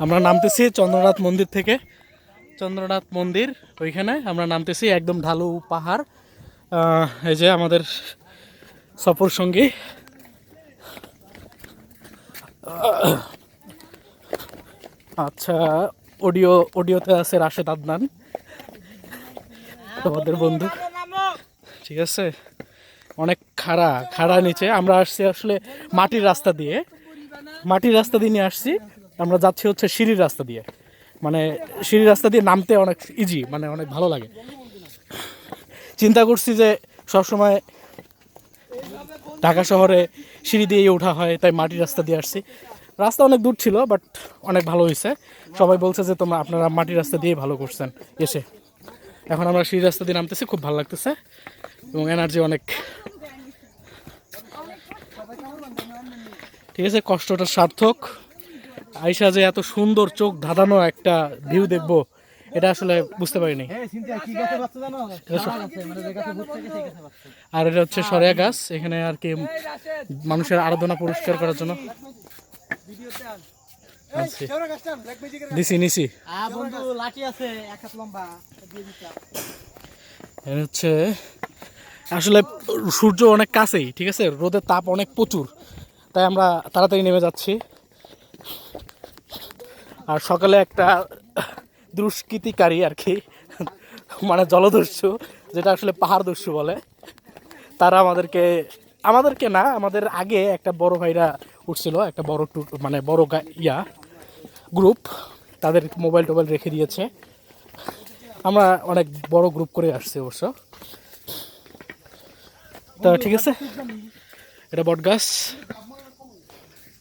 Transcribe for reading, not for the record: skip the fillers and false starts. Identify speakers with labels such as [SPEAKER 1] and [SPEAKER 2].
[SPEAKER 1] আমরা নামতেছি চন্দ্রনাথ মন্দির থেকে। চন্দ্রনাথ মন্দির ওইখানে আমরা নামতেছি, একদম ঢালু পাহাড়। এই যে আমাদের সফর সঙ্গী। আচ্ছা, অডিওতে আছে রাশেদ আদনান, তোমাদের বন্ধু। ঠিক আছে, অনেক খাড়া নিচে আমরা আসছি আসলে মাটির রাস্তা দিয়ে নিয়ে আসছি। আমরা যাচ্ছি হচ্ছে সিঁড়ির রাস্তা দিয়ে, মানে সিঁড়ির রাস্তা দিয়ে নামতে অনেক ইজি, মানে অনেক ভালো লাগে। চিন্তা করছি যে সবসময় ঢাকা শহরে সিঁড়ি দিয়ে ওঠা হয়, তাই মাটির রাস্তা দিয়ে আসছি। রাস্তা অনেক দূর ছিল, বাট অনেক ভালো হয়েছে। সবাই বলছে যে আপনারা মাটির রাস্তা দিয়ে ভালো করছেন এসে। এখন আমরা সিঁড়ি রাস্তা দিয়ে নামতেছি, খুব ভালো লাগতেছে এবং এনার্জি অনেক। ঠিক আছে, কষ্টটা সার্থক। আইসা যে এত সুন্দর চোখ ধাঁধানো একটা ভিউ দেখবো, এটা আসলে বুঝতে পারিনি। আর এটা হচ্ছে সরিয়া গাছ, এখানে আর কি মানুষের আরাধনা পুরস্কার করার জন্য নিছি। হচ্ছে আসলে সূর্য অনেক কাছেই, ঠিক আছে, রোদের তাপ অনেক প্রচুর, তাই আমরা তাড়াতাড়ি নেমে যাচ্ছি। আর সকালে একটা দুষ্কৃতিকারী আর কি, মানে জলদস্যু, যেটা আসলে পাহাড় দস্যু বলে, তারা আমাদেরকে না, আমাদের আগে একটা বড় ভাইরা উঠছিল, একটা বড় মানে বড় গ্রুপ, তাদের মোবাইল টোবাইল রেখে দিয়েছে। আমরা অনেক বড় গ্রুপ করে আসছি অবশ্য। তা ঠিক আছে, এটা বট গাছ।